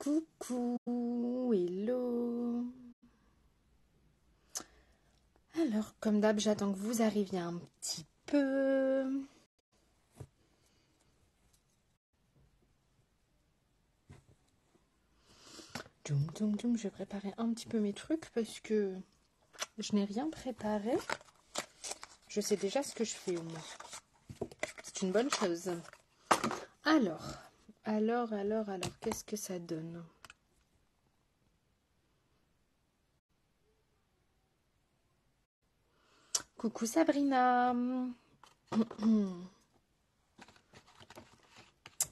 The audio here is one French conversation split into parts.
Coucou, hello. Alors, comme d'hab, j'attends que vous arriviez un petit peu. Je vais préparer un petit peu mes trucs parce que je n'ai rien préparé. Je sais déjà ce que je fais au moins. C'est une bonne chose. Alors, qu'est-ce que ça donne ? Coucou Sabrina.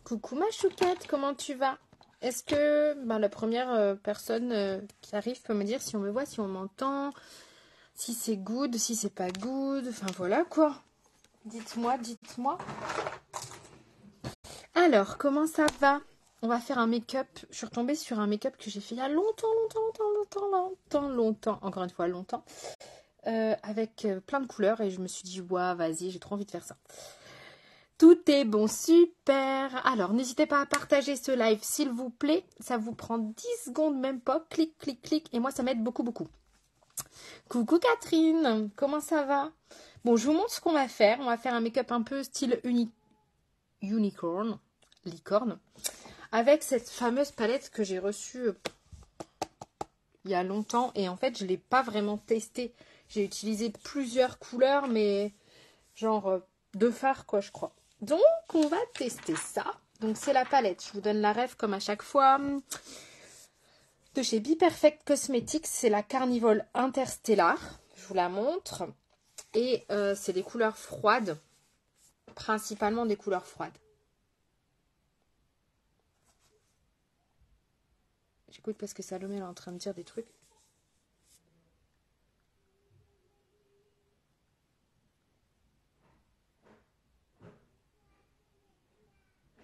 Coucou ma chouquette, comment tu vas? Est-ce que la première personne qui arrive peut me dire si on me voit, si on m'entend, si c'est good, si c'est pas good, enfin voilà quoi. Dites-moi. Alors, comment ça va? On va faire un make-up. Je suis retombée sur un make-up que j'ai fait il y a longtemps. Encore une fois, longtemps. Avec plein de couleurs et je me suis dit, waouh, vas-y, j'ai trop envie de faire ça. Tout est bon, super. Alors, n'hésitez pas à partager ce live, s'il vous plaît. Ça vous prend 10 secondes, même pas. Clic, clic, clic. Et moi, ça m'aide beaucoup. Coucou Catherine, comment ça va? Bon, je vous montre ce qu'on va faire. On va faire un make-up un peu style licorne, avec cette fameuse palette que j'ai reçue il y a longtemps. Et en fait, je ne l'ai pas vraiment testée. J'ai utilisé plusieurs couleurs, mais genre 2 fards, quoi, je crois. Donc, on va tester ça. Donc, c'est la palette. Je vous donne la ref comme à chaque fois. De chez Be Perfect Cosmetics. C'est la Carnival Interstellar. Je vous la montre. Et c'est des couleurs froides. Principalement des couleurs froides. J'écoute parce que Salomé est en train de dire des trucs.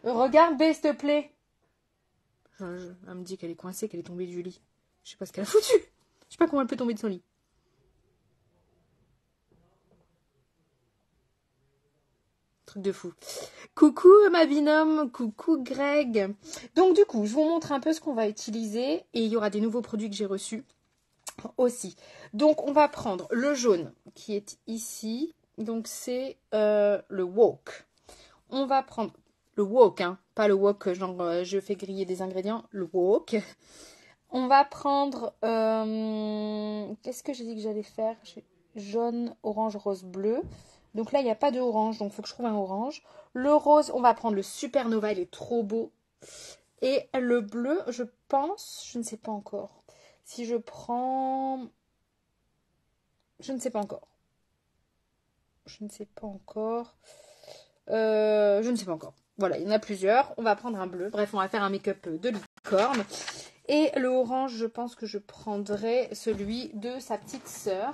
Regarde B, s'il te plaît. Elle me dit qu'elle est coincée, qu'elle est tombée du lit. Je sais pas ce qu'elle a foutu. Je sais pas comment elle peut tomber de son lit. Truc de fou. Coucou ma binôme, coucou Greg. Donc du coup, je vous montre un peu ce qu'on va utiliser. Et il y aura des nouveaux produits que j'ai reçus aussi. Donc on va prendre le jaune qui est ici. Donc c'est le wok. On va prendre le wok, hein, pas le wok genre je fais griller des ingrédients, le wok. On va prendre, qu'est-ce que j'ai dit que j'allais faire? Jaune, orange, rose, bleu. Donc là, il n'y a pas de orange, donc il faut que je trouve un orange. Le rose, on va prendre le Supernova, il est trop beau. Et le bleu, je pense, je ne sais pas encore. Si je prends... Je ne sais pas encore. Je ne sais pas encore. Voilà, il y en a plusieurs. On va prendre un bleu. Bref, on va faire un make-up de licorne. Et le orange, je pense que je prendrai celui de sa petite sœur,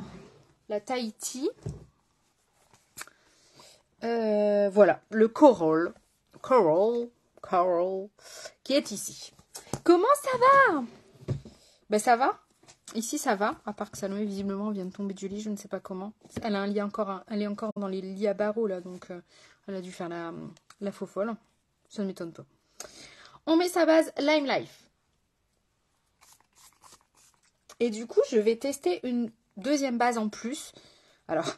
la Tahiti. Voilà, le coral, qui est ici. Comment ça va? Ben ça va. Ici ça va, à part que Salomé visiblement vient de tomber du lit, je ne sais pas comment. Elle a un lit elle est encore dans les lits à barreaux là, donc elle a dû faire la faux folle. Ça ne m'étonne pas. On met sa base Lime Life. Et du coup, je vais tester une deuxième base en plus. Alors,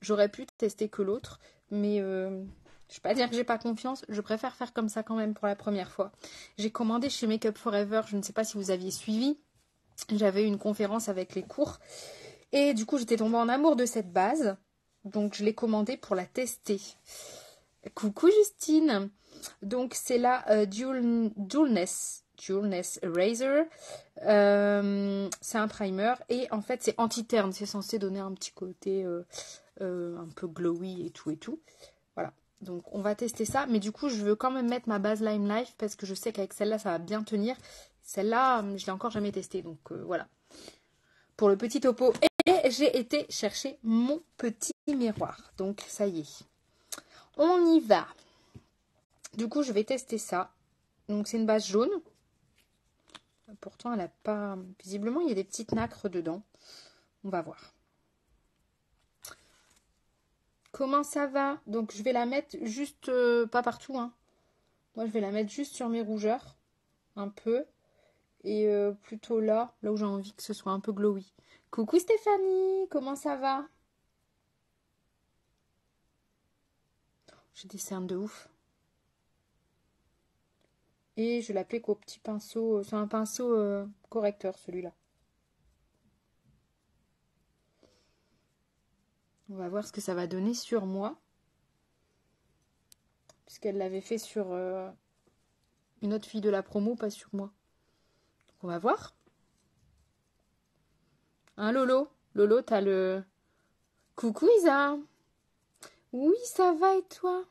j'aurais pu tester que l'autre, mais je ne vais pas dire que j'ai pas confiance. Je préfère faire comme ça quand même pour la première fois. J'ai commandé chez Make Up Forever, je ne sais pas si vous aviez suivi. J'avais une conférence avec les cours. Et du coup, j'étais tombée en amour de cette base. Donc, je l'ai commandée pour la tester. Coucou Justine. Donc, c'est la Dualness Eraser. C'est un primer. Et en fait, c'est anti-terne. C'est censé donner un petit côté un peu glowy et tout. Voilà. Donc, on va tester ça. Mais du coup, je veux quand même mettre ma base Lime Life parce que je sais qu'avec celle-là, ça va bien tenir. Celle-là, je ne l'ai encore jamais testée. Donc, voilà. Pour le petit topo. Et j'ai été chercher mon petit miroir. Donc, ça y est. On y va. Du coup, je vais tester ça. Donc, c'est une base jaune. Pourtant, elle n'a pas... Visiblement, il y a des petites nacres dedans. On va voir. Comment ça va? Donc, je vais la mettre juste... pas partout, hein. Moi, je vais la mettre juste sur mes rougeurs. Un peu. Et plutôt là où j'ai envie que ce soit un peu glowy. Coucou Stéphanie, comment ça va? J'ai des cernes de ouf. Et je l'applique au petit pinceau. C'est un pinceau correcteur celui-là. On va voir ce que ça va donner sur moi. Puisqu'elle l'avait fait sur une autre fille de la promo, pas sur moi. Donc on va voir. Hein Lolo? Lolo, t'as le... Coucou Isa! Oui, ça va et toi?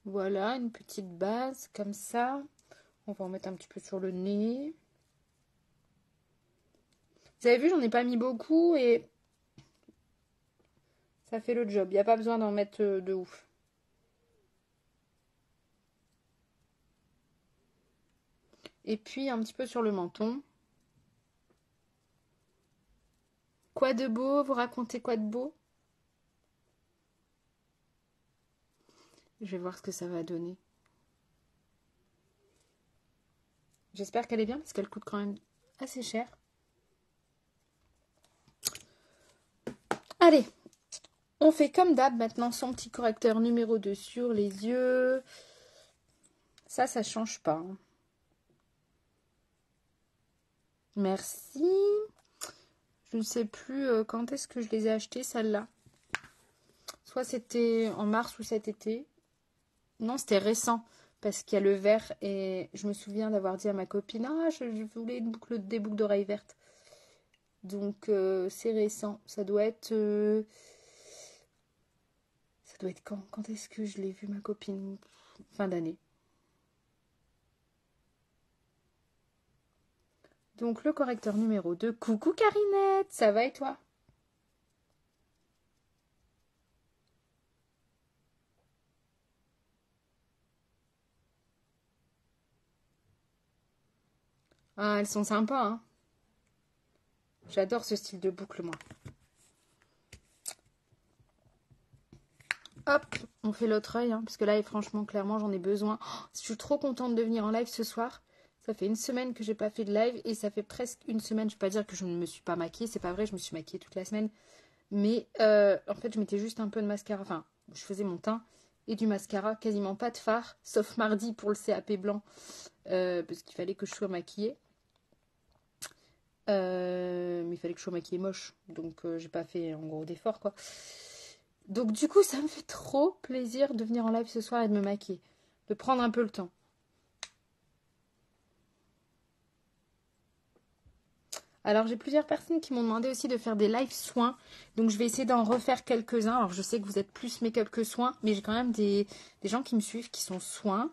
Voilà, une petite base comme ça. On va en mettre un petit peu sur le nez. Vous avez vu, j'en ai pas mis beaucoup et ça fait le job. Il n'y a pas besoin d'en mettre de ouf. Et puis un petit peu sur le menton. Quoi de beau? Vous racontez quoi de beau? Je vais voir ce que ça va donner. J'espère qu'elle est bien parce qu'elle coûte quand même assez cher. Allez, on fait comme d'hab maintenant son petit correcteur numéro 2 sur les yeux. Ça change pas. Merci. Je ne sais plus quand est-ce que je les ai achetés, celles-là. Soit c'était en mars ou cet été. Non, c'était récent. Parce qu'il y a le vert et je me souviens d'avoir dit à ma copine « Ah, je voulais des boucles d'oreilles vertes. » Donc, c'est récent. Ça doit être quand? Quand est-ce que je l'ai vu, ma copine? Fin d'année. Donc, le correcteur numéro 2. Coucou Carinette, ça va et toi? Ah, elles sont sympas, hein. J'adore ce style de boucle, moi. Hop, on fait l'autre œil, hein, parce que là, franchement, clairement, j'en ai besoin. Oh, je suis trop contente de venir en live ce soir. Ça fait une semaine que j'ai pas fait de live et ça fait presque une semaine. Je ne vais pas dire que je ne me suis pas maquillée, c'est pas vrai, je me suis maquillée toute la semaine. Mais en fait, je mettais juste un peu de mascara. Enfin, je faisais mon teint et du mascara, quasiment pas de fard, sauf mardi pour le CAP blanc, parce qu'il fallait que je sois maquillée. Mais il fallait que je sois maquillée moche, donc j'ai pas fait en gros d'effort quoi. Donc du coup, ça me fait trop plaisir de venir en live ce soir et de me maquiller, de prendre un peu le temps. Alors j'ai plusieurs personnes qui m'ont demandé aussi de faire des live soins, donc je vais essayer d'en refaire quelques-uns. Alors je sais que vous êtes plus make-up que soins, mais j'ai quand même des gens qui me suivent qui sont soins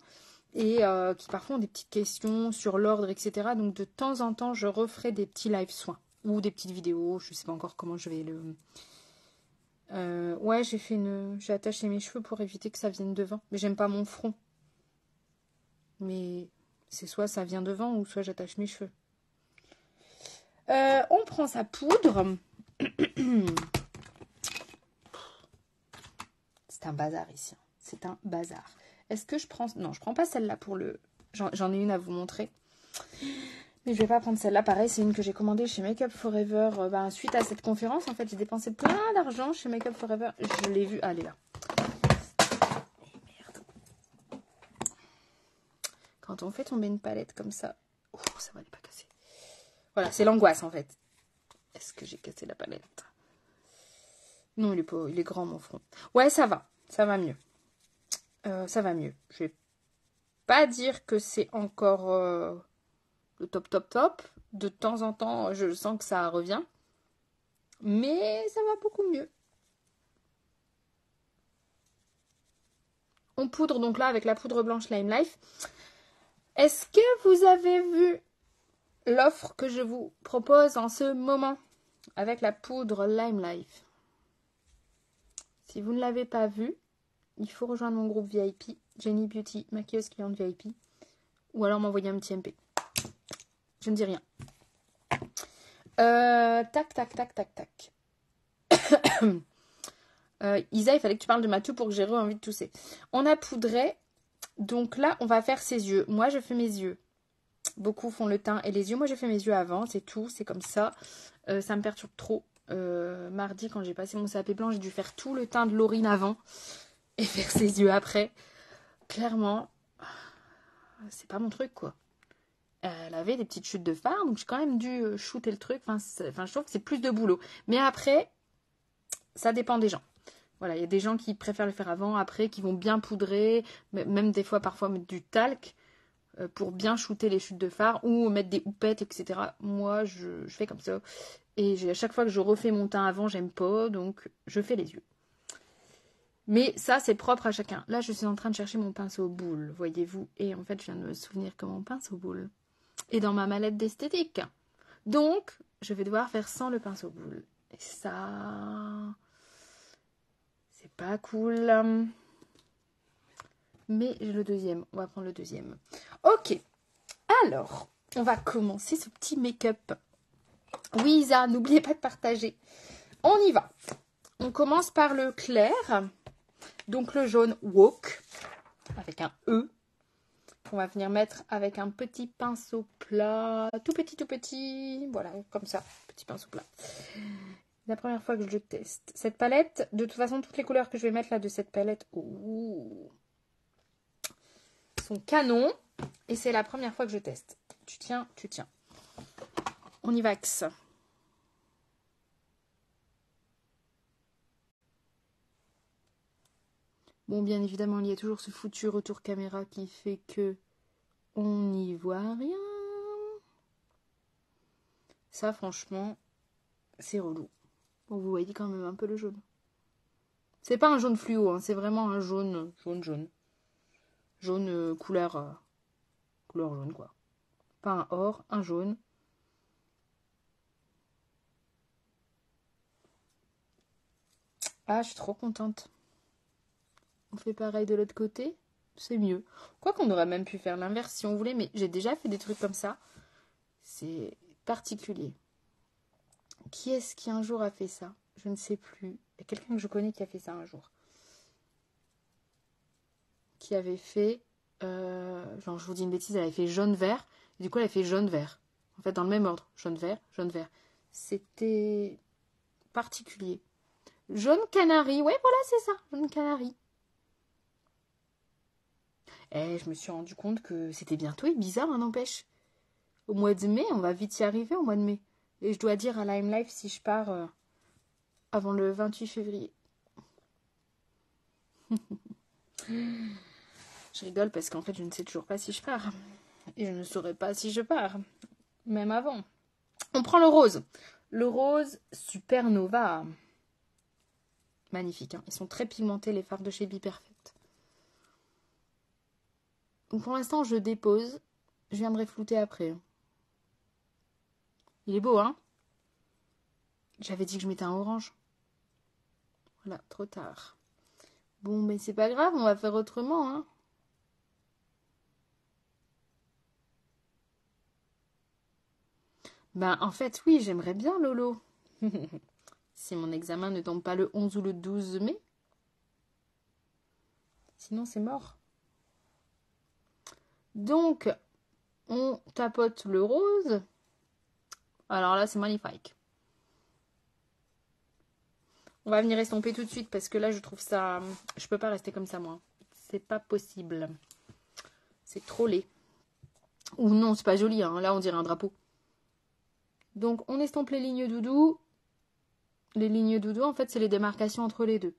et qui parfois ont des petites questions sur l'ordre, etc. Donc de temps en temps, je referai des petits live soins ou des petites vidéos. Je ne sais pas encore comment je vais le... ouais, j'ai attaché mes cheveux pour éviter que ça vienne devant, mais j'aime pas mon front. Mais c'est soit ça vient devant ou soit j'attache mes cheveux. On prend sa poudre. C'est un bazar ici. C'est un bazar. Est-ce que je prends... Non, je prends pas celle-là pour le... J'en ai une à vous montrer. Mais je vais pas prendre celle-là. Pareil, c'est une que j'ai commandée chez Make Up Forever. Suite à cette conférence, en fait, j'ai dépensé plein d'argent chez Make Up Forever. Je l'ai vue. Ah, elle est là. Merde. Quand on fait tomber une palette comme ça... Oh, ça va, elle n'est pas cassée. Voilà, c'est l'angoisse, en fait. Est-ce que j'ai cassé la palette? Non, il est grand, mon front. Ouais, ça va. Ça va mieux. Ça va mieux. Je vais pas dire que c'est encore le top. De temps en temps, je sens que ça revient. Mais ça va beaucoup mieux. On poudre donc là avec la poudre blanche Lime Life. Est-ce que vous avez vu l'offre que je vous propose en ce moment avec la poudre Lime Life? Si vous ne l'avez pas vu, il faut rejoindre mon groupe VIP, Jenny Beauty, maquilleuse cliente VIP, ou alors m'envoyer un petit MP. Je ne dis rien. Tac. Isa, il fallait que tu parles de ma toux pour que j'ai envie de tousser. On a poudré. Donc là, on va faire ses yeux. Moi, je fais mes yeux Beaucoup font le teint et les yeux. Moi, j'ai fait mes yeux avant, c'est tout. C'est comme ça. Ça me perturbe trop. Mardi, quand j'ai passé mon CAP blanc, j'ai dû faire tout le teint de Laurine avant et faire ses yeux après. Clairement, c'est pas mon truc, quoi. Elle avait des petites chutes de fard, donc j'ai quand même dû shooter le truc. Enfin, je trouve que c'est plus de boulot. Mais après, ça dépend des gens. Voilà, il y a des gens qui préfèrent le faire avant, après, qui vont bien poudrer, même des fois, parfois, mettre du talc pour bien shooter les chutes de fard ou mettre des houpettes, etc. Moi, je fais comme ça. Et à chaque fois que je refais mon teint avant, j'aime pas, donc je fais les yeux. Mais ça, c'est propre à chacun. Là, je suis en train de chercher mon pinceau boule, voyez-vous. Et en fait, je viens de me souvenir que mon pinceau boule est dans ma mallette d'esthétique. Donc, je vais devoir faire sans le pinceau boule. Et ça, c'est pas cool. Mais j'ai le deuxième. On va prendre le deuxième. Ok. Alors, on va commencer ce petit make-up. Oui, Isa, n'oubliez pas de partager. On y va. On commence par le clair. Donc le jaune Walk, avec un E, qu'on va venir mettre avec un petit pinceau plat, tout petit, voilà, comme ça, petit pinceau plat. La première fois que je teste cette palette, de toute façon, toutes les couleurs que je vais mettre là de cette palette sont canon, et c'est la première fois que je teste. Tu tiens. On y va avec ça. Bon, bien évidemment, il y a toujours ce foutu retour caméra qui fait que on n'y voit rien. Ça, franchement, c'est relou. Bon, vous voyez quand même un peu le jaune. C'est pas un jaune fluo, hein, c'est vraiment un jaune. Jaune couleur jaune, quoi. Pas un or, un jaune. Ah, je suis trop contente. On fait pareil de l'autre côté, c'est mieux. Quoi qu'on aurait même pu faire l'inverse si on voulait, mais j'ai déjà fait des trucs comme ça. C'est particulier. Qui est-ce qui un jour a fait ça? Je ne sais plus. Il y a quelqu'un que je connais qui a fait ça un jour. Qui avait fait... genre, je vous dis une bêtise, elle avait fait jaune-vert. Et du coup, elle a fait jaune-vert. En fait, dans le même ordre. Jaune-vert, jaune-vert. C'était particulier. Jaune canari. Ouais, voilà, c'est ça. Jaune canari. Et je me suis rendu compte que c'était bientôt Ibiza, hein, n'empêche. Au mois de mai, on va vite y arriver au mois de mai. Et je dois dire à Lime Life si je pars avant le 28 février. Je rigole parce qu'en fait, je ne sais toujours pas si je pars. Et je ne saurais pas si je pars. Même avant. On prend le rose. Le rose Supernova. Magnifique, hein. Ils sont très pigmentés, les fards de chez Be Perfect. Donc pour l'instant, je dépose. Je viendrai flouter après. Il est beau, hein? J'avais dit que je mettais un orange. Voilà, trop tard. Bon, mais c'est pas grave, on va faire autrement, hein? Ben, en fait, oui, j'aimerais bien, Lolo. Si mon examen ne tombe pas le 11 ou le 12 mai. Sinon, c'est mort. Donc, on tapote le rose. Alors là, c'est magnifique. On va venir estomper tout de suite parce que là, je trouve ça... Je peux pas rester comme ça, moi. C'est pas possible. C'est trop laid. Ou non, c'est pas joli, hein. Là, on dirait un drapeau. Donc, on estompe les lignes doudou. Les lignes doudou, en fait, c'est les démarcations entre les deux.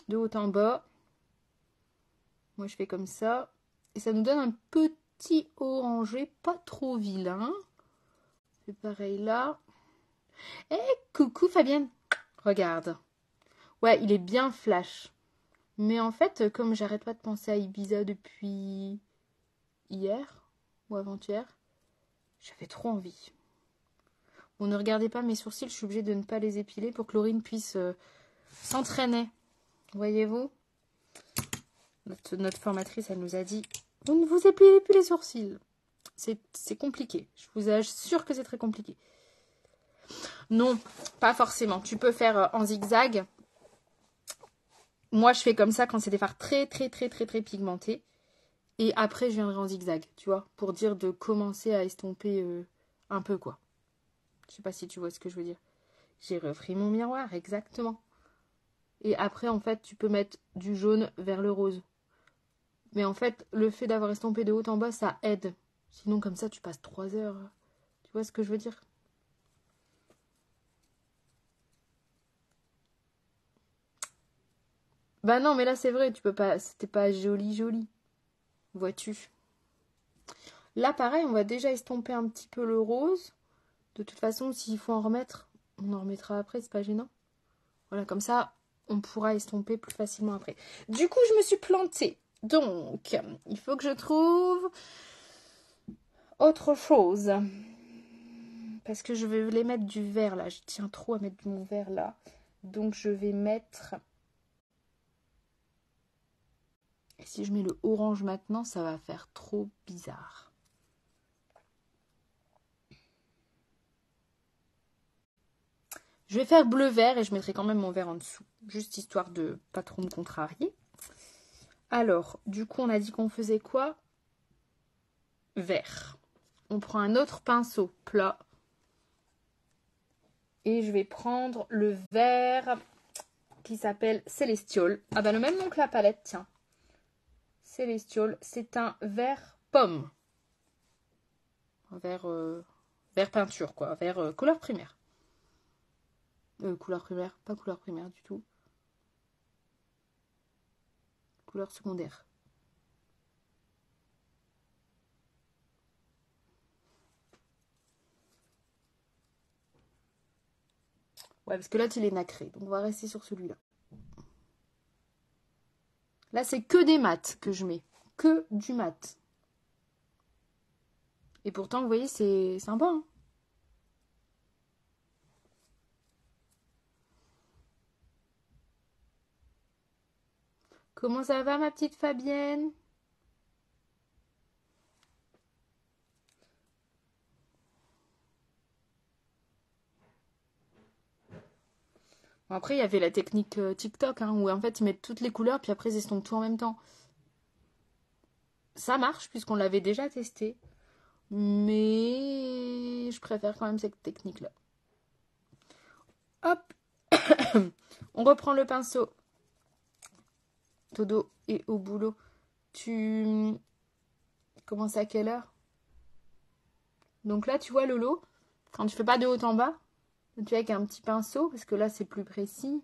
De haut en bas. Moi, je fais comme ça. Et ça nous donne un petit orangé, pas trop vilain. C'est pareil là. Eh, coucou Fabienne. Regarde. Ouais, il est bien flash. Mais en fait, comme j'arrête pas de penser à Ibiza depuis hier ou avant-hier, j'avais trop envie. Bon, ne regardez pas mes sourcils, je suis obligée de ne pas les épiler pour que Laurine puisse s'entraîner. Voyez-vous? Notre formatrice, elle nous a dit, vous ne vous épilez plus les sourcils. C'est compliqué. Je vous assure que c'est très compliqué. Non, pas forcément. Tu peux faire en zigzag. Moi, je fais comme ça quand c'est des fards très pigmentés. Et après, je viendrai en zigzag, tu vois, pour dire de commencer à estomper un peu, quoi. Je sais pas si tu vois ce que je veux dire. J'ai repris mon miroir, exactement. Et après, en fait, tu peux mettre du jaune vers le rose. Mais en fait, le fait d'avoir estompé de haut en bas, ça aide. Sinon, comme ça, tu passes 3 heures. Tu vois ce que je veux dire? Bah non, mais là, c'est vrai, tu peux pas. C'était pas joli, joli. Vois-tu? Là, pareil, on va déjà estomper un petit peu le rose. De toute façon, s'il faut en remettre, on en remettra après, c'est pas gênant. Voilà, comme ça, on pourra estomper plus facilement après. Du coup, je me suis plantée. Donc, il faut que je trouve autre chose. Parce que je vais les mettre du vert là. Je tiens trop à mettre mon vert là. Donc, je vais mettre... Et si je mets le orange maintenant, ça va faire trop bizarre. Je vais faire bleu-vert et je mettrai quand même mon vert en dessous. Juste histoire de pas trop me contrarier. Alors, du coup, on a dit qu'on faisait quoi? Vert. On prend un autre pinceau plat. Et je vais prendre le vert qui s'appelle Celestial. Ah bah le même nom que la palette, tiens. Celestial, c'est un vert pomme. Un vert peinture, quoi. Vert couleur primaire. Couleur primaire, pas couleur primaire du tout. Couleur secondaire. Ouais, parce que là, il est nacré. Donc, on va rester sur celui-là. Là, c'est que des mats que je mets. Que du mat. Et pourtant, vous voyez, c'est sympa. Hein. Comment ça va, ma petite Fabienne? Après, il y avait la technique TikTok, hein, où en fait, ils mettent toutes les couleurs, puis après, ils estompent tout en même temps. Ça marche, puisqu'on l'avait déjà testé. Mais je préfère quand même cette technique-là. Hop. On reprend le pinceau. Todo et au boulot. Tu commences à quelle heure? Donc là, tu vois le lot. Quand tu fais pas de haut en bas, tu fais avec un petit pinceau, parce que là, c'est plus précis.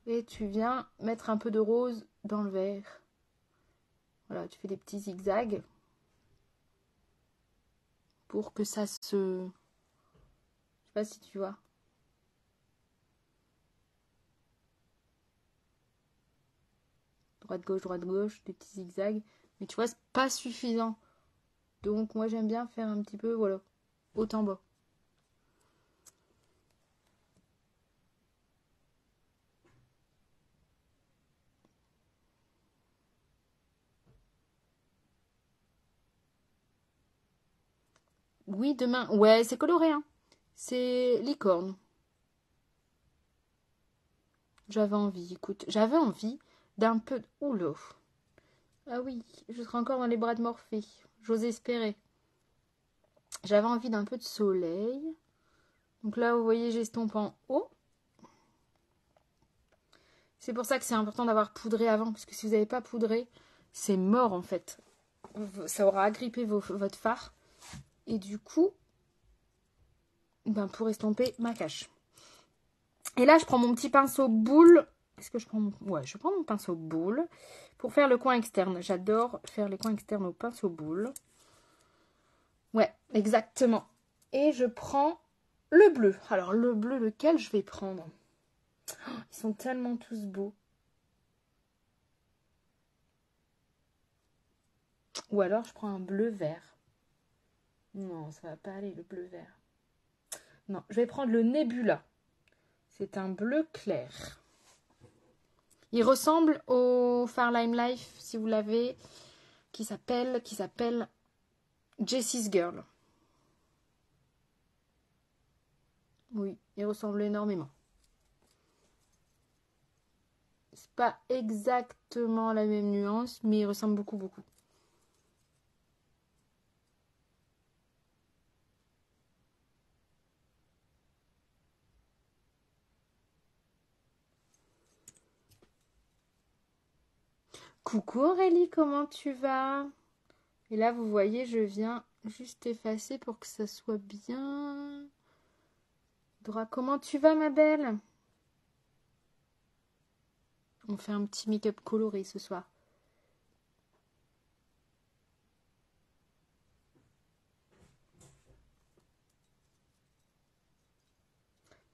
Et tu viens mettre un peu de rose dans le vert. Voilà, tu fais des petits zigzags. Pour que ça se... Je sais pas si tu vois. Droite, gauche, des petits zigzags. Mais tu vois, c'est pas suffisant. Donc moi, j'aime bien faire un petit peu, voilà, haut en bas. Oui, demain. Ouais, c'est coloré, hein. C'est licorne. J'avais envie, écoute, j'avais envie d'un peu de... Oula. Ah oui, je serai encore dans les bras de Morphée. J'ose espérer. J'avais envie d'un peu de soleil. Donc là, vous voyez, j'estompe en haut. C'est pour ça que c'est important d'avoir poudré avant. Parce que si vous n'avez pas poudré, c'est mort en fait. Ça aura agrippé votre fard. Et du coup, ben, pour estomper ma cache. Et là, je prends mon petit pinceau boule. Est-ce que je prends mon... Ouais, je prends mon pinceau boule pour faire le coin externe. J'adore faire les coins externes au pinceau boule. Ouais, exactement. Et je prends le bleu. Alors, le bleu, lequel je vais prendre? Oh, ils sont tellement tous beaux. Ou alors, je prends un bleu vert. Non, ça va pas aller, le bleu vert. Non, je vais prendre le Nebula. C'est un bleu clair. Il ressemble au Farlime Life, si vous l'avez, qui s'appelle Jessie's Girl. Oui, il ressemble énormément. C'est pas exactement la même nuance, mais il ressemble beaucoup, beaucoup. Coucou Aurélie, comment tu vas? Et là, vous voyez, je viens juste effacer pour que ça soit bien droit. Comment tu vas, ma belle? On fait un petit make-up coloré ce soir.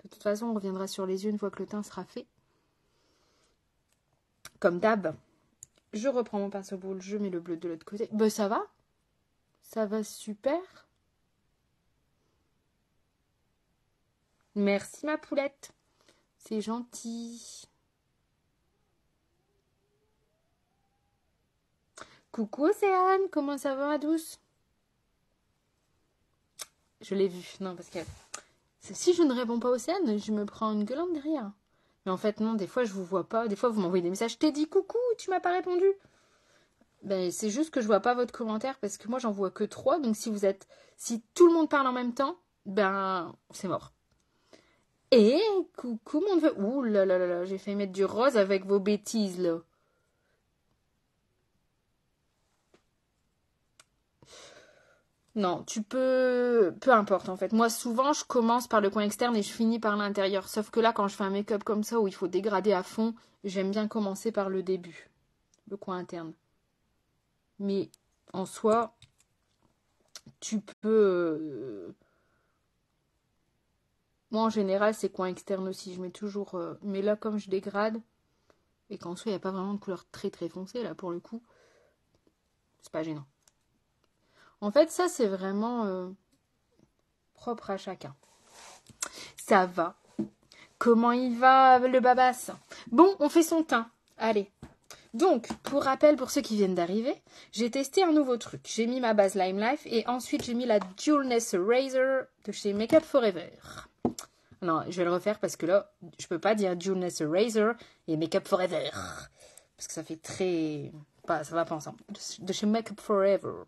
De toute façon, on reviendra sur les yeux une fois que le teint sera fait. Comme d'hab, je reprends mon pinceau boule, je mets le bleu de l'autre côté. Ben ça va? Ça va super. Merci ma poulette. C'est gentil. Coucou Océane, comment ça va ma douce? Je l'ai vu, non parce que si je ne réponds pas Océane, je me prends une gueulante derrière. Mais en fait non, des fois je vous vois pas, des fois vous m'envoyez des messages, je t'ai dit coucou, tu m'as pas répondu. Ben c'est juste que je vois pas votre commentaire parce que moi j'en vois que 3, donc si tout le monde parle en même temps, ben c'est mort. Et coucou mon neveu. Ouh là là là là, j'ai failli mettre du rose avec vos bêtises là. Non, tu peux... Peu importe en fait. Moi souvent je commence par le coin externe et je finis par l'intérieur. Sauf que là quand je fais un make-up comme ça où il faut dégrader à fond, j'aime bien commencer par le début. Le coin interne. Mais en soi, tu peux... Moi en général c'est coin externe aussi. Je mets toujours... Mais là comme je dégrade, et qu'en soi il n'y a pas vraiment de couleur très très foncée là pour le coup, c'est pas gênant. En fait ça c'est vraiment propre à chacun. Ça va. Comment il va le babas? Bon, on fait son teint. Allez. Donc, pour rappel, pour ceux qui viennent d'arriver, j'ai testé un nouveau truc. J'ai mis ma base Lime Life et ensuite j'ai mis la Dualness Eraser de chez Makeup Forever. Non, je vais le refaire parce que là, je peux pas dire Dualness Eraser et Makeup Forever. Parce que ça fait très... Pas, ça va pas ensemble. De chez Makeup Forever.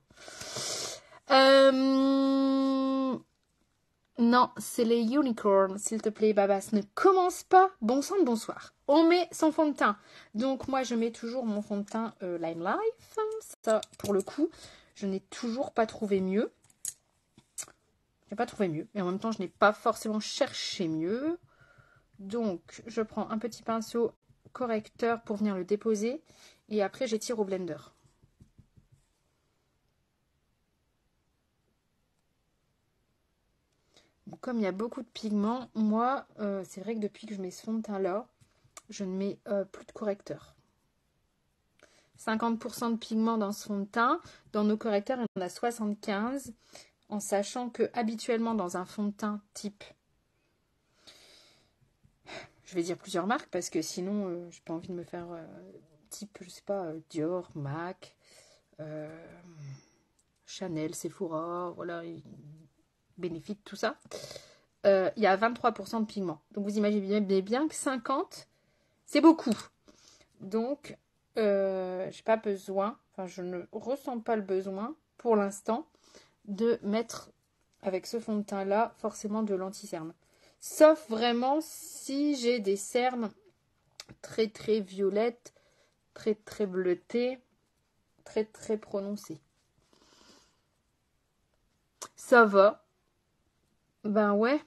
Non, c'est les unicorns, s'il te plaît, Babas. Ne commence pas. Bon sang de bonsoir. On met son fond de teint. Donc, moi, je mets toujours mon fond de teint Lime Life. Ça, pour le coup, je n'ai toujours pas trouvé mieux. Je n'ai pas trouvé mieux. Et en même temps, je n'ai pas forcément cherché mieux. Donc, je prends un petit pinceau correcteur pour venir le déposer. Et après, j'étire au blender. Comme il y a beaucoup de pigments, moi, c'est vrai que depuis que je mets ce fond de teint-là, je ne mets plus de correcteur. 50% de pigments dans ce fond de teint. Dans nos correcteurs, il y en a 75. En sachant que habituellement, dans un fond de teint type... Je vais dire plusieurs marques parce que sinon, j'ai pas envie de me faire type, je sais pas, Dior, MAC, Chanel, Sephora, voilà, Benefit, tout ça. Il y a 23% de pigments. Donc vous imaginez bien que 50, c'est beaucoup. Donc, j'ai pas besoin, enfin je ne ressens pas le besoin pour l'instant de mettre avec ce fond de teint là forcément de l'anti-cerne. Sauf vraiment si j'ai des cernes très très violettes, très très bleutées, très très prononcées. Ça va. Ben ouais.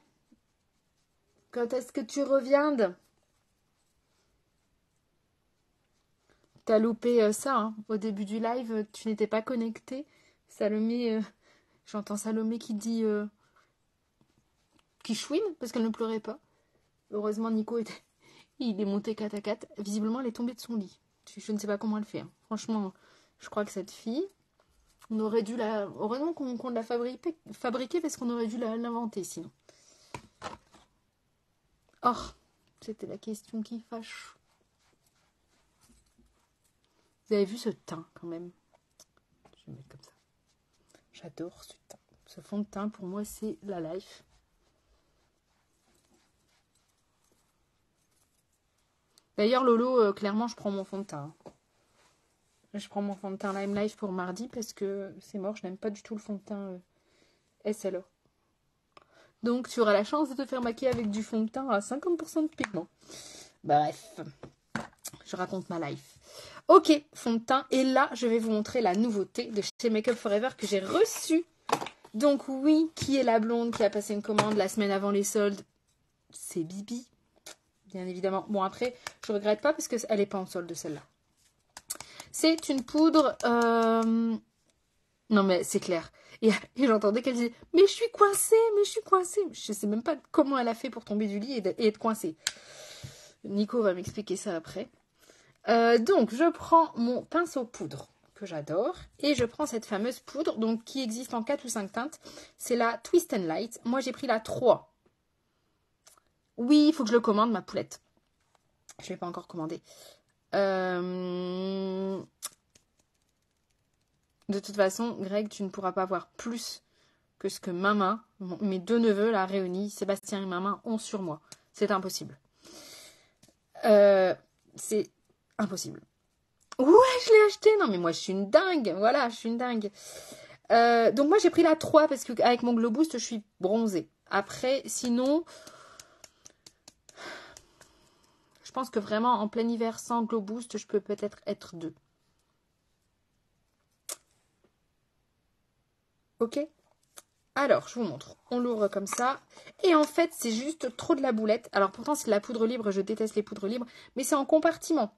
Quand est-ce que tu reviens? T'as loupé ça, hein. Au début du live, tu n'étais pas connecté. Salomé, j'entends Salomé qui dit... qui chouine parce qu'elle ne pleurait pas. Heureusement, Nico il est monté 4 à 4. Visiblement, elle est tombée de son lit. Je ne sais pas comment elle fait. Hein. Franchement, je crois que cette fille, on aurait dû la... Heureusement qu'on l'a fabriquée parce qu'on aurait dû l'inventer sinon. Oh, c'était la question qui fâche. Vous avez vu ce teint quand même? Je vais le mettre comme ça. J'adore ce teint. Ce fond de teint, pour moi, c'est la life. D'ailleurs, Lolo, clairement, je prends mon fond de teint. Je prends mon fond de teint Lime Life pour mardi parce que c'est mort, je n'aime pas du tout le fond de teint SLO. Donc, tu auras la chance de te faire maquiller avec du fond de teint à 50% de pigment. Bref, je raconte ma life. Ok, fond de teint. Et là, je vais vous montrer la nouveauté de chez Make Up For Ever que j'ai reçue. Donc oui, qui est la blonde qui a passé une commande la semaine avant les soldes? C'est Bibi, bien évidemment. Bon, après, je regrette pas parce qu'elle n'est pas en solde, celle-là. C'est une poudre... Non, mais c'est clair. Et j'entendais qu'elle disait « Mais je suis coincée, mais je suis coincée !» Je sais même pas comment elle a fait pour tomber du lit et être coincée. Nico va m'expliquer ça après. Donc, je prends mon pinceau poudre, que j'adore, et je prends cette fameuse poudre, donc qui existe en 4 ou 5 teintes. C'est la Twist and Light. Moi, j'ai pris la 3. Oui, il faut que je le commande, ma poulette. Je ne l'ai pas encore commandé. De toute façon, Greg, tu ne pourras pas avoir plus que ce que ma main, mes deux neveux, là, réunis, Sébastien et ma main, ont sur moi. C'est impossible. C'est impossible. Ouais, je l'ai acheté. Non, mais moi, je suis une dingue. Voilà, je suis une dingue. Donc, moi, j'ai pris la 3 parce qu'avec mon Glow Boost, je suis bronzée. Après, sinon... Je pense que vraiment, en plein hiver, sans Glow Boost, je peux peut-être être 2. Ok? Alors, je vous montre. On l'ouvre comme ça. Et en fait, c'est juste trop de la boulette. Alors, pourtant, c'est de la poudre libre. Je déteste les poudres libres. Mais c'est en compartiment.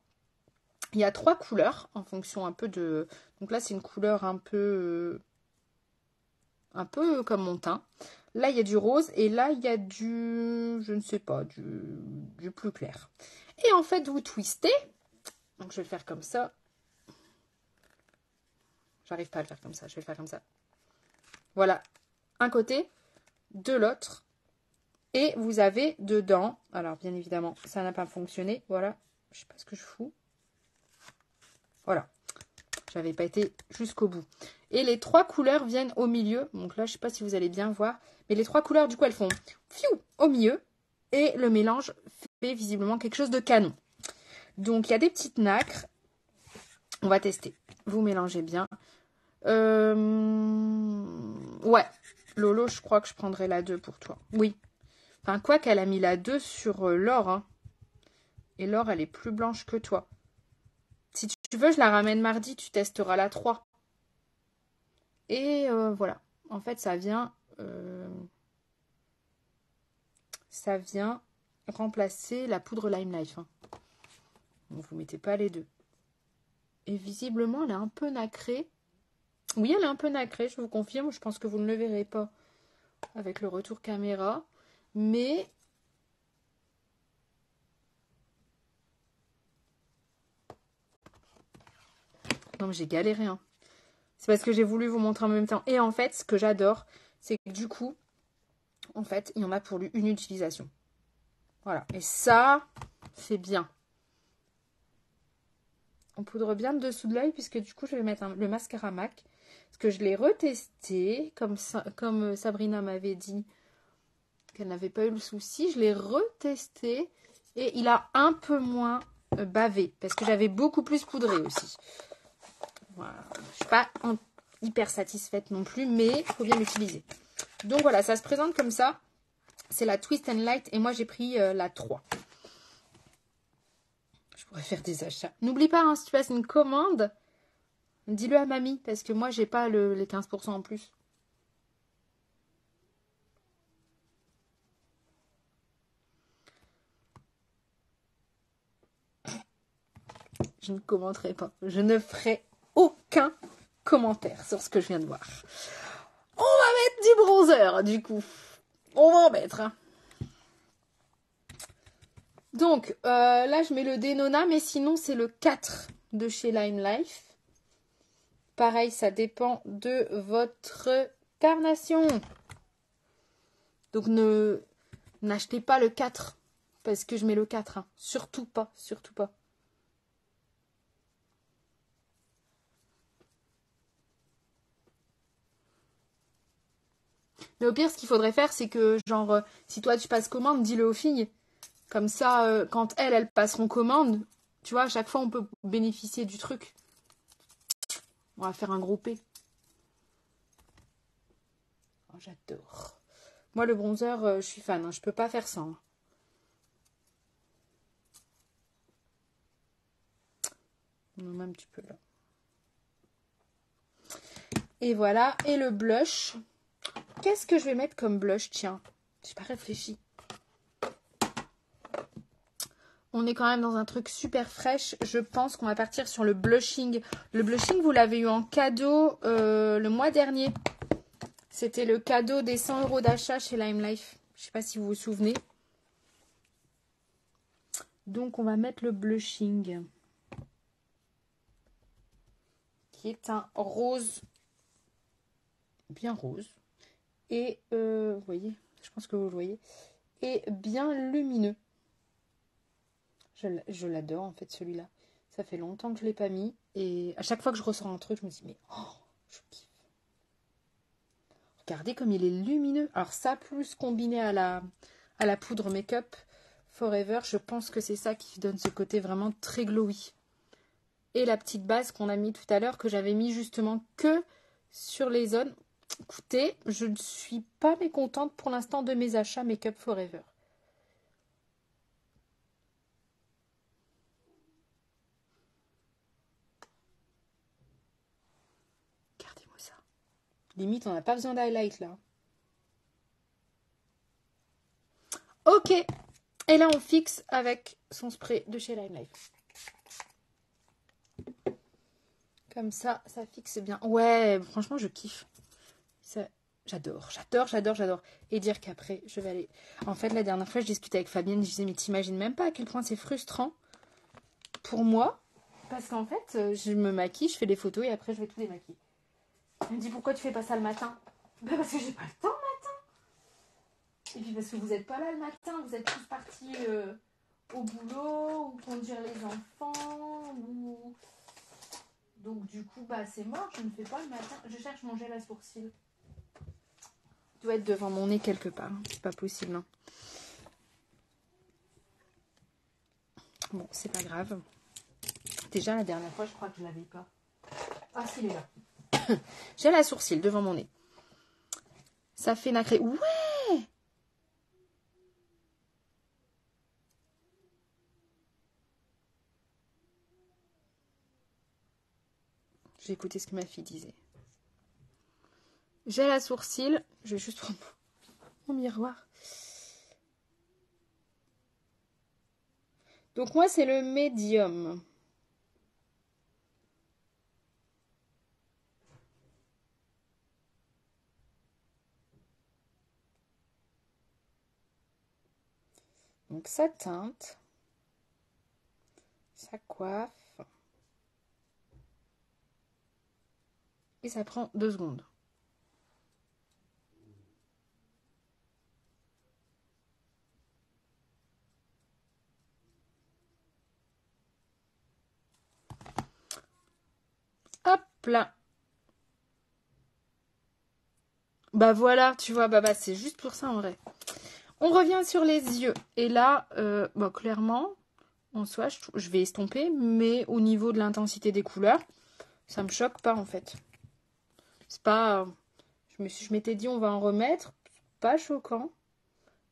Il y a 3 couleurs en fonction un peu de... Donc là, c'est une couleur un peu comme mon teint. Là, il y a du rose. Et là, il y a du... Je ne sais pas, du plus clair. Et en fait, vous twistez. Donc, je vais le faire comme ça. J'arrive pas à le faire comme ça. Je vais le faire comme ça. Voilà. Un côté, de l'autre. Et vous avez dedans... Alors, bien évidemment, ça n'a pas fonctionné. Voilà. Je sais pas ce que je fous. Voilà. J'avais pas été jusqu'au bout. Et les 3 couleurs viennent au milieu. Donc là, je sais pas si vous allez bien voir. Mais les 3 couleurs, du coup, elles font fiou au milieu. Et le mélange fait visiblement quelque chose de canon. Donc, il y a des petites nacres. On va tester. Vous mélangez bien. Ouais. Lolo, je crois que je prendrai la 2 pour toi. Oui. Enfin, quoi qu'elle a mis la 2 sur l'or. Hein. Et l'or, elle est plus blanche que toi. Si tu veux, je la ramène mardi. Tu testeras la 3. Et voilà. En fait, ça vient remplacer la poudre Lime Life. Hein. Donc, vous mettez pas les deux. Et visiblement, elle est un peu nacrée. Oui, elle est un peu nacrée, je vous confirme. Je pense que vous ne le verrez pas avec le retour caméra. Mais... Non, mais j'ai galéré. Hein. C'est parce que j'ai voulu vous montrer en même temps. Et en fait, ce que j'adore, c'est que du coup, en fait, il y en a pour une utilisation. Voilà. Et ça, c'est bien. On poudre bien le dessous de l'œil puisque du coup, je vais mettre le mascara MAC. Parce que je l'ai retesté, comme Sabrina m'avait dit qu'elle n'avait pas eu le souci. Je l'ai retesté et il a un peu moins bavé. Parce que j'avais beaucoup plus poudré aussi. Voilà. Je ne suis pas hyper satisfaite non plus, mais il faut bien l'utiliser. Donc voilà, ça se présente comme ça. C'est la Twist and Light et moi j'ai pris la 3. Je pourrais faire des achats. N'oublie pas, hein, si tu passes une commande, dis-le à mamie parce que moi j'ai pas les 15% en plus. Je ne commenterai pas. Je ne ferai aucun commentaire sur ce que je viens de voir. On va mettre du bronzer, du coup. On va en mettre. Hein. Donc, là, je mets le Denona, mais sinon, c'est le 4 de chez Lime Life. Pareil, ça dépend de votre carnation. Donc, n'achetez pas le 4, parce que je mets le 4. Hein. Surtout pas, surtout pas. Mais au pire, ce qu'il faudrait faire, c'est que, genre, si toi, tu passes commande, dis-le aux filles. Comme ça, quand elles passeront commande, tu vois, à chaque fois, on peut bénéficier du truc. On va faire un gros P. Oh, j'adore. Moi, le bronzer, je suis fan. Hein, je peux pas faire sans. un petit peu là. Et voilà. Et le blush. Qu'est-ce que je vais mettre comme blush? Tiens, j'ai pas réfléchi. On est quand même dans un truc super fraîche. Je pense qu'on va partir sur le blushing. Le blushing, vous l'avez eu en cadeau le mois dernier. C'était le cadeau des 100 € d'achat chez Lime Life. Je sais pas si vous vous souvenez. Donc, on va mettre le blushing. Qui est un rose. Bien rose. Et, vous voyez, je pense que vous le voyez. Et bien lumineux. Je l'adore en fait celui-là. Ça fait longtemps que je ne l'ai pas mis. Et à chaque fois que je ressens un truc, je me dis mais oh, je kiffe. Regardez comme il est lumineux. Alors ça plus combiné à la poudre make-up Forever, je pense que c'est ça qui donne ce côté vraiment très glowy. Et la petite base qu'on a mis tout à l'heure, que j'avais mis justement que sur les zones. Écoutez, je ne suis pas mécontente pour l'instant de mes achats make-up Forever. Regardez-moi ça. Limite, on n'a pas besoin d'highlight là. Ok. Et là, on fixe avec son spray de chez Lime Life. Comme ça, ça fixe bien. Ouais, franchement, je kiffe. J'adore. Et dire qu'après, je vais aller... En fait, la dernière fois, je discutais avec Fabienne, je disais, mais t'imagines même pas à quel point c'est frustrant pour moi. Parce qu'en fait, je me maquille, je fais des photos et après, je vais tout démaquiller. Elle me dit, pourquoi tu fais pas ça le matin? Ben parce que j'ai pas le temps le matin. Et puis parce que vous n'êtes pas là le matin, vous êtes tous partis au boulot, ou conduire les enfants, ou... Donc du coup, bah c'est mort, je ne fais pas le matin. Je cherche mon gel à sourcils. Il doit être devant mon nez quelque part. C'est pas possible, non. Bon, c'est pas grave. Déjà, la dernière fois, je crois que je l'avais pas. Ah, s'il est là. Gel à sourcils devant mon nez. Ça fait nacré. Ouais! J'ai écouté ce que ma fille disait. Gel à sourcils. Je vais juste prendre mon miroir. Donc moi, c'est le médium. Donc ça teinte. Ça coiffe. Et ça prend 2 secondes. Hop là. Bah voilà, tu vois, bah c'est juste pour ça en vrai. On revient sur les yeux. Et là, bon, clairement, en soi, je vais estomper, mais au niveau de l'intensité des couleurs, ça me choque pas en fait. C'est pas... Je m'étais dit on va en remettre, pas choquant.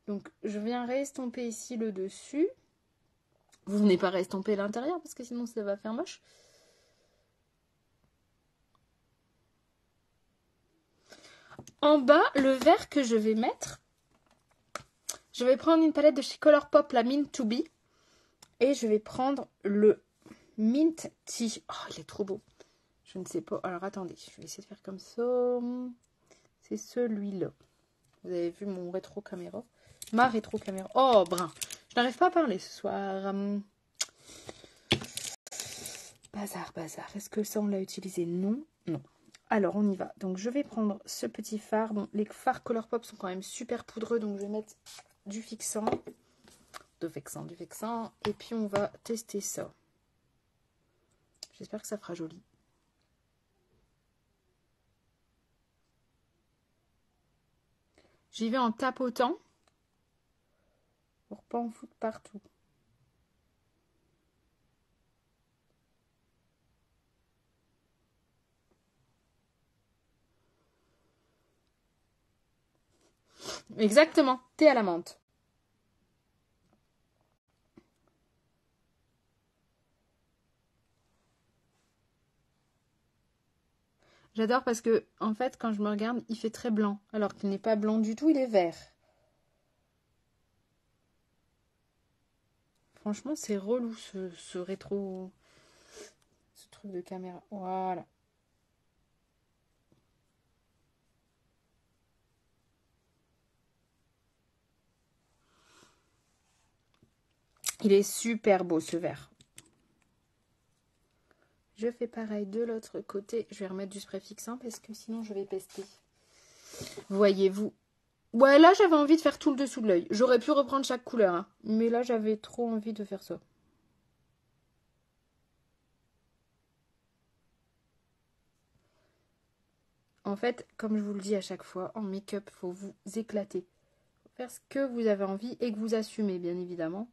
Donc je viens réestomper ici le dessus. Vous venez pas réestomper l'intérieur parce que sinon ça va faire moche. En bas, le vert que je vais mettre, je vais prendre une palette de chez Colourpop, la Mint to Be. Et je vais prendre le Mint Tea. Oh, il est trop beau. Je ne sais pas. Alors, attendez. Je vais essayer de faire comme ça. C'est celui-là. Vous avez vu mon rétro caméra. Ma rétro caméra. Oh, brun. Je n'arrive pas à parler ce soir. Bazar. Est-ce que ça, on l'a utilisé? Non. Alors, on y va. Donc, je vais prendre ce petit fard. Bon, les fards Colourpop sont quand même super poudreux. Donc, je vais mettre du fixant. Du vexant. Et puis, on va tester ça. J'espère que ça fera joli. J'y vais en tapotant pour pas en foutre partout. Exactement, thé à la menthe. J'adore parce que, en fait, quand je me regarde, il fait très blanc. Alors qu'il n'est pas blanc du tout, il est vert. Franchement, c'est relou ce rétro... Ce truc de caméra. Voilà. Il est super beau ce vert. Je fais pareil de l'autre côté. Je vais remettre du spray fixant parce que sinon je vais pester. Voyez-vous. Ouais, là j'avais envie de faire tout le dessous de l'œil. J'aurais pu reprendre chaque couleur, hein, mais là j'avais trop envie de faire ça. En fait, comme je vous le dis à chaque fois, en make-up, faut vous éclater. Faut faire ce que vous avez envie et que vous assumez, bien évidemment.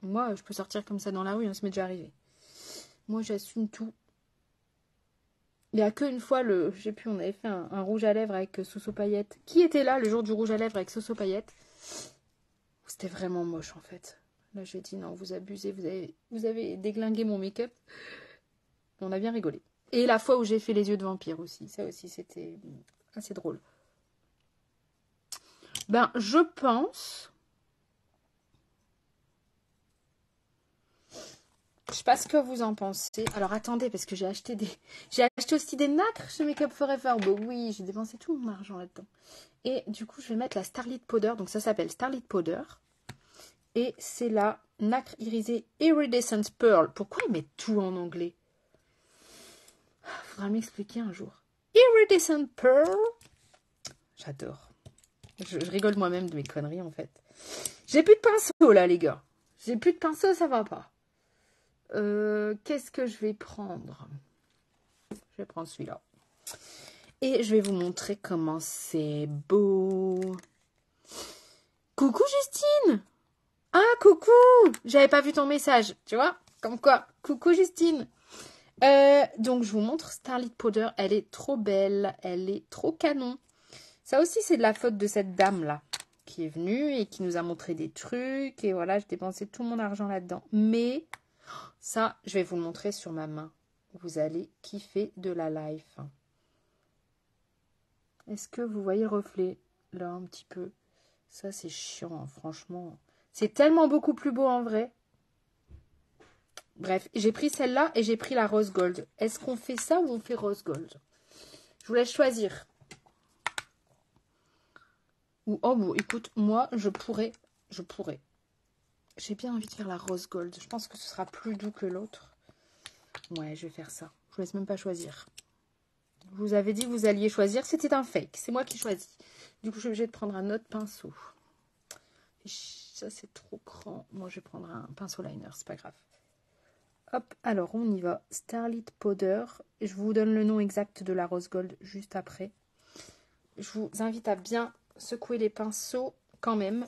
Moi, je peux sortir comme ça dans la rue, hein, ça m'est déjà arrivé. Moi, j'assume tout. Il n'y a qu'une fois, je sais plus, on avait fait un rouge à lèvres avec Soso Paillette. Qui était là le jour du rouge à lèvres avec Soso Paillette? C'était vraiment moche en fait. Là, j'ai dit non, vous abusez, vous avez déglingué mon make-up. On a bien rigolé. Et la fois où j'ai fait les yeux de vampire aussi. Ça aussi, c'était assez drôle. Ben, je pense... Je sais pas ce que vous en pensez. Alors attendez, parce que j'ai acheté aussi des nacres chez Make Up Forever. Bah oui, j'ai dépensé tout mon argent là-dedans. Et du coup, je vais mettre la Starlit Powder. Donc ça s'appelle Starlit Powder. Et c'est la nacre irisée Iridescent Pearl. Pourquoi ils mettent tout en anglais? Faudra m'expliquer un jour. Iridescent Pearl. J'adore. Je rigole moi-même de mes conneries en fait. J'ai plus de pinceau là les gars. J'ai plus de pinceau, ça va pas. Qu'est-ce que je vais prendre? Je vais prendre celui-là. Et je vais vous montrer comment c'est beau. Coucou Justine! Ah, coucou! J'avais pas vu ton message, tu vois? Comme quoi, coucou Justine! Donc, je vous montre Starlit Powder. Elle est trop belle. Elle est trop canon. Ça aussi, c'est de la faute de cette dame-là qui est venue et qui nous a montré des trucs. Et voilà, j'ai dépensé tout mon argent là-dedans. Mais ça, je vais vous le montrer sur ma main. Vous allez kiffer de la life. Est-ce que vous voyez le reflet? Là, un petit peu. Ça, c'est chiant, hein, franchement. C'est tellement beaucoup plus beau en vrai. Bref, j'ai pris celle-là et j'ai pris la rose gold. Est-ce qu'on fait ça ou on fait rose gold? Je vous laisse choisir. Ou, oh, bon, écoute, moi, je pourrais. J'ai bien envie de faire la rose gold. Je pense que ce sera plus doux que l'autre. Ouais, je vais faire ça. Je vous laisse même pas choisir. Vous avez dit que vous alliez choisir. C'était un fake. C'est moi qui choisis. Du coup, je suis obligée de prendre un autre pinceau. Et ça, c'est trop grand. Moi, je vais prendre un pinceau liner. C'est pas grave. Hop, alors on y va. Starlit Powder. Je vous donne le nom exact de la rose gold juste après. Je vous invite à bien secouer les pinceaux quand même.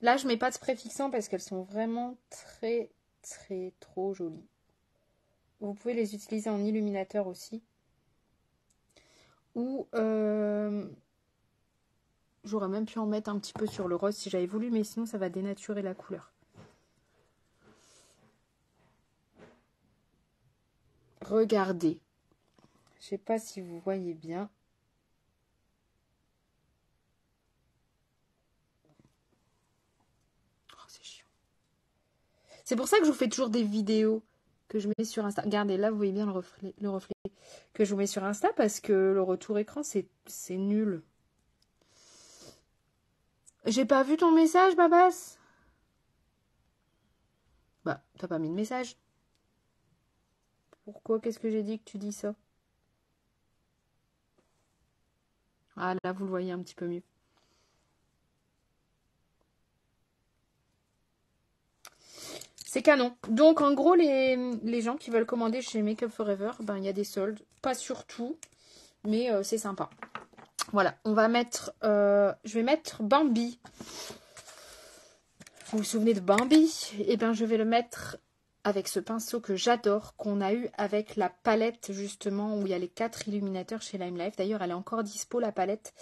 Là, je mets pas de spray fixant parce qu'elles sont vraiment très, très, trop jolies. Vous pouvez les utiliser en illuminateur aussi. Ou j'aurais même pu en mettre un petit peu sur le rose si j'avais voulu, mais sinon ça va dénaturer la couleur. Regardez. Je sais pas si vous voyez bien. Oh, c'est chiant. C'est pour ça que je vous fais toujours des vidéos que je mets sur Insta. Regardez, là, vous voyez bien le reflet que je vous mets sur Insta parce que le retour écran, c'est nul. J'ai pas vu ton message, Babas. Bah, t'as pas mis de message. Pourquoi? Qu'est-ce que j'ai dit que tu dis ça? Ah, là, vous le voyez un petit peu mieux. C'est canon. Donc, en gros, les gens qui veulent commander chez Make Up Forever, ben, il y a des soldes. Pas sur tout, mais c'est sympa. Voilà, on va mettre... je vais mettre Bambi. Vous vous souvenez de Bambi? Eh bien, je vais le mettre avec ce pinceau que j'adore, qu'on a eu avec la palette, justement, où il y a les 4 illuminateurs chez Lime Life. D'ailleurs, elle est encore dispo, la palette.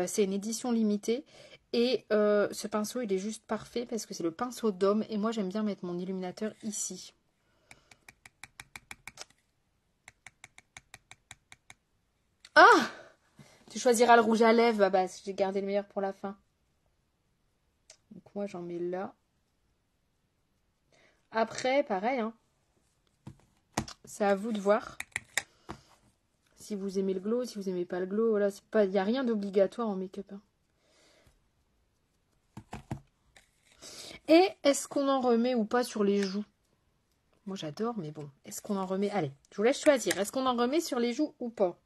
C'est une édition limitée. Et ce pinceau, il est juste parfait parce que c'est le pinceau d'homme. Et moi, j'aime bien mettre mon illuminateur ici. Tu choisiras le rouge à lèvres. Ah bah, j'ai gardé le meilleur pour la fin. Donc moi, j'en mets là. Après, pareil, hein. C'est à vous de voir. Si vous aimez le glow, si vous aimez pas le glow. Voilà, il n'y a rien d'obligatoire en make-up. Hein. Et est-ce qu'on en remet ou pas sur les joues? Moi, j'adore, mais bon. Est-ce qu'on en remet? Allez, je vous laisse choisir. Est-ce qu'on en remet sur les joues ou pas?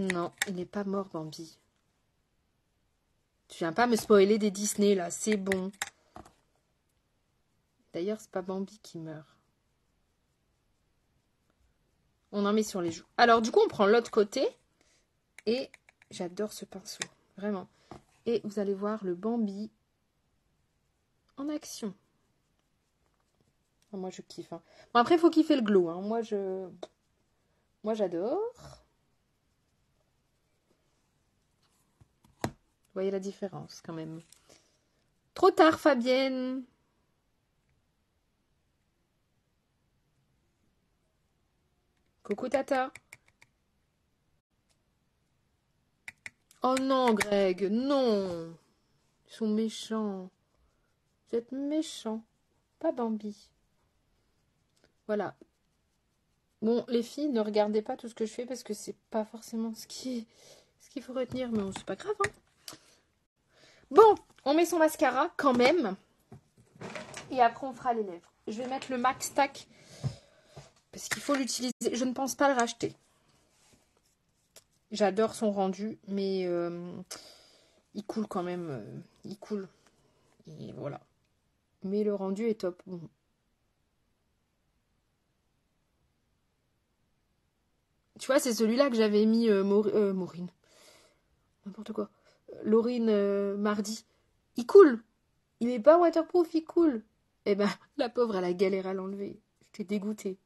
Non, il n'est pas mort, Bambi. Tu viens pas me spoiler des Disney, là. C'est bon. D'ailleurs, c'est pas Bambi qui meurt. On en met sur les joues. Alors, du coup, on prend l'autre côté. Et j'adore ce pinceau. Vraiment. Et vous allez voir le Bambi en action. Moi, je kiffe. Hein. Bon, après, il faut kiffer le glow. Hein. Moi, j'adore. Vous voyez la différence, quand même. Trop tard, Fabienne. Coucou, Tata. Oh non, Greg, non. Ils sont méchants. Vous êtes méchants. Pas Bambi. Voilà. Bon, les filles, ne regardez pas tout ce que je fais parce que c'est pas forcément ce qu'il faut retenir. Mais bon, c'est pas grave. Hein. Bon, on met son mascara quand même. Et après, on fera les lèvres. Je vais mettre le Max Tack parce qu'il faut l'utiliser. Je ne pense pas le racheter. J'adore son rendu, mais il coule quand même. Il coule. Et voilà. Mais le rendu est top. Bon. Tu vois, c'est celui-là que j'avais mis Maureen. N'importe quoi. Laurine mardi. Il coule. Il n'est pas waterproof, il coule. Eh ben, la pauvre, elle a galéré à l'enlever. J'étais dégoûtée.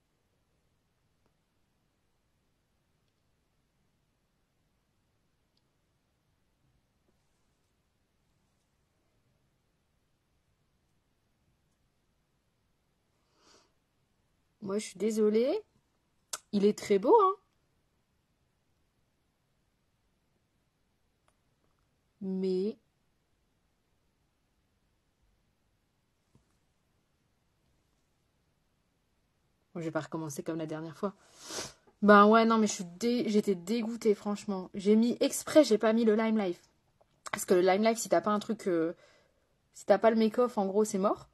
Moi, je suis désolée. Il est très beau, hein. Mais... Bon, je vais pas recommencer comme la dernière fois. Ben ouais, non, mais j'étais dégoûtée, franchement. J'ai mis exprès, j'ai pas mis le Lime Life. Parce que le Lime Life, si t'as pas un truc... si t'as pas le make-off, en gros, c'est mort.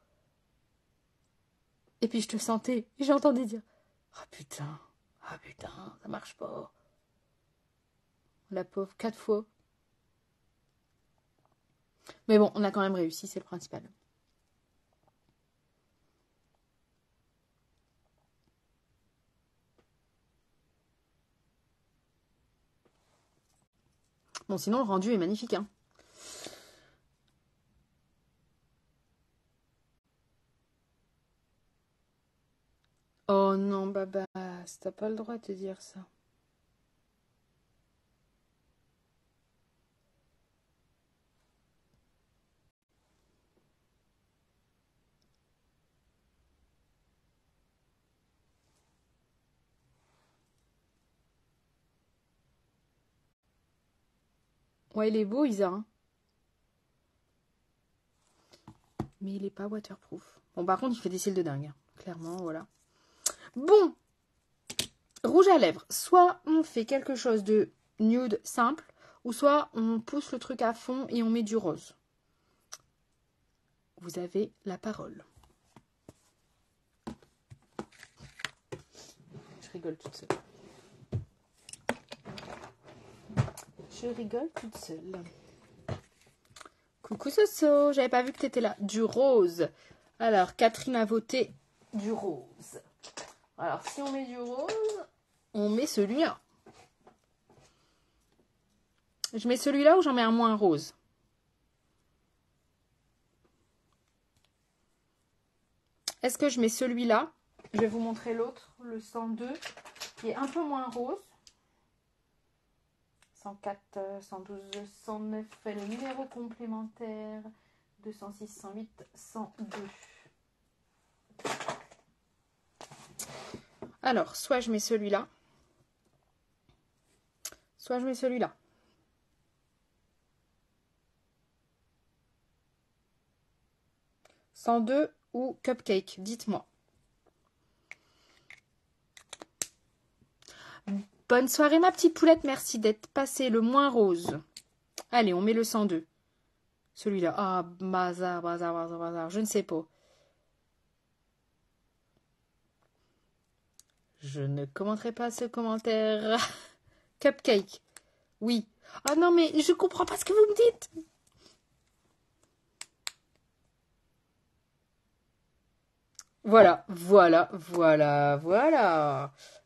Et puis je te sentais, j'entendais dire « Ah putain, ça marche pas. » La pauvre, 4 fois. Mais bon, on a quand même réussi, c'est le principal. Bon, sinon, le rendu est magnifique, hein. Oh non, Babas, t'as pas le droit de te dire ça. Ouais, il est beau, Isa. Hein. Mais il est pas waterproof. Bon, par contre, il fait des cils de dingue. Hein. Clairement, voilà. Bon, rouge à lèvres. Soit on fait quelque chose de nude simple, ou soit on pousse le truc à fond et on met du rose. Vous avez la parole. Je rigole toute seule. Je rigole toute seule. Coucou Soso, j'avais pas vu que t'étais là. Du rose. Alors, Catherine a voté du rose. Alors, si on met du rose, on met celui-là. Je mets celui-là ou j'en mets un moins rose? Est-ce que je mets celui-là? Je vais vous montrer l'autre, le 102, qui est un peu moins rose. 104, 112, 109, le numéro complémentaire. 206, 108, 102. Alors, soit je mets celui-là, soit je mets celui-là. « 102 ou Cupcake, dites-moi. Bonne soirée ma petite poulette, merci d'être passée le moins rose. Allez, on met le 102. Celui-là. Ah, bazar, je ne sais pas. Je ne commenterai pas ce commentaire. Cupcake. Oui. Ah non, mais je comprends pas ce que vous me dites. Voilà.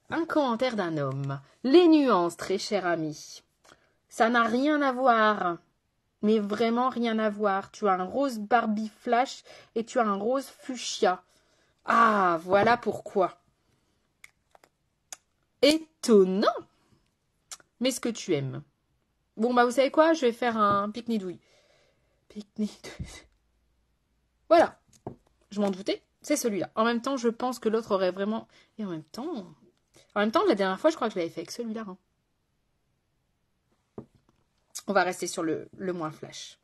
Un commentaire d'un homme. Les nuances, très cher ami. Ça n'a rien à voir. Mais vraiment rien à voir. Tu as un rose Barbie Flash et tu as un rose fuchsia. Ah, voilà pourquoi. Étonnant. Mais ce que tu aimes. Bon, bah vous savez quoi? Je vais faire un pique-nidouille. Pique-nidouille. Voilà. Je m'en doutais. C'est celui-là. En même temps, je pense que l'autre aurait vraiment... Et en même temps, la dernière fois, je crois que je l'avais fait avec celui-là. Hein. On va rester sur le moins flash.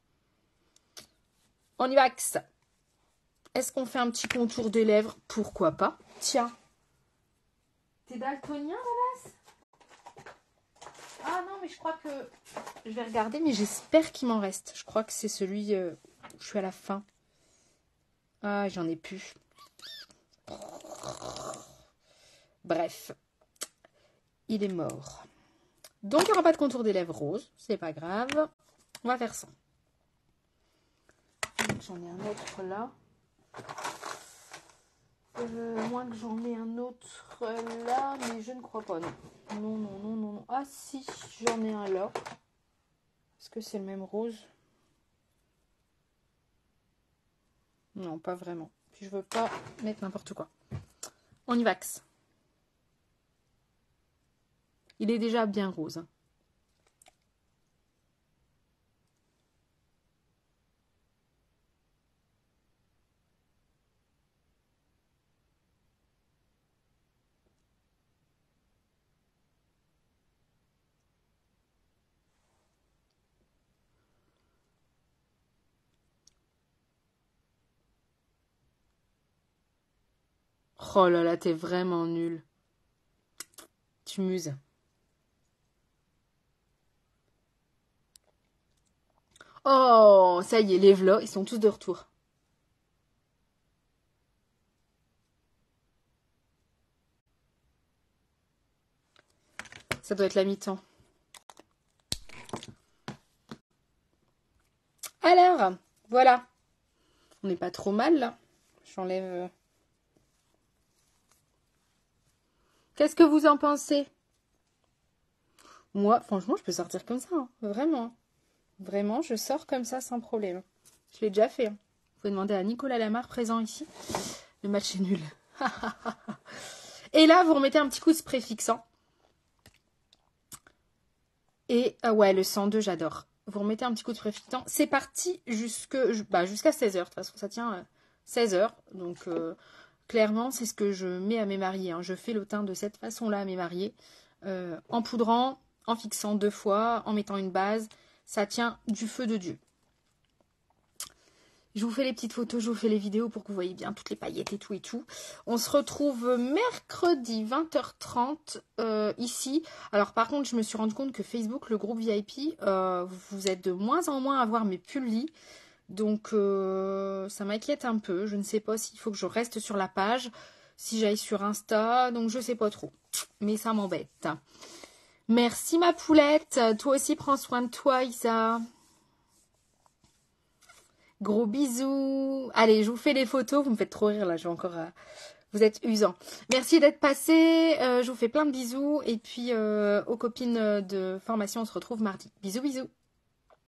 On y va. Est-ce qu'on fait un petit contour des lèvres? Pourquoi pas? Tiens. T'es daltonien, Dallas? Ah non, mais je crois que... Je vais regarder, mais j'espère qu'il m'en reste. Je crois que c'est celui où je suis à la fin. Ah, j'en ai plus. Bref. Il est mort. Donc, il n'y aura pas de contour des lèvres roses. C'est pas grave. On va faire ça. J'en ai un autre là. Moins que j'en ai un autre là, mais je ne crois pas. Non. Ah si, j'en ai un là. Est-ce que c'est le même rose? Non, pas vraiment. Puis je veux pas mettre n'importe quoi. On y va. Il est déjà bien rose. Oh là là, t'es vraiment nul. Tu muses. Oh, ça y est, les vlogs, ils sont tous de retour. Ça doit être la mi-temps. Alors, voilà. On n'est pas trop mal, là. J'enlève... Qu'est-ce que vous en pensez? Moi, franchement, je peux sortir comme ça. Hein. Vraiment. Vraiment, je sors comme ça sans problème. Je l'ai déjà fait. Hein. Vous pouvez demander à Nicolas Lamarre, présent ici. Le match est nul. Et là, vous remettez un petit coup de spray fixant. Et ouais, le 102, j'adore. Vous remettez un petit coup de spray fixant. C'est parti jusqu'à 16h. De toute façon, ça tient 16h. Donc, clairement, c'est ce que je mets à mes mariés. Hein. Je fais le teint de cette façon-là à mes mariés. En poudrant, en fixant 2 fois, en mettant une base. Ça tient du feu de Dieu. Je vous fais les petites photos, je vous fais les vidéos pour que vous voyez bien toutes les paillettes et tout. On se retrouve mercredi 20h30 ici. Alors par contre, je me suis rendu compte que Facebook, le groupe VIP, vous êtes de moins en moins à voir mes pullis. Donc ça m'inquiète un peu. Je ne sais pas s'il faut que je reste sur la page, si j'aille sur Insta. Donc je sais pas trop. Mais ça m'embête. Merci ma poulette. Toi aussi, prends soin de toi, Isa. Gros bisous. Allez, je vous fais les photos. Vous me faites trop rire là. Je vais encore... Vous êtes usant. Merci d'être passé. Je vous fais plein de bisous. Et puis, aux copines de formation, on se retrouve mardi. Bisous, bisous.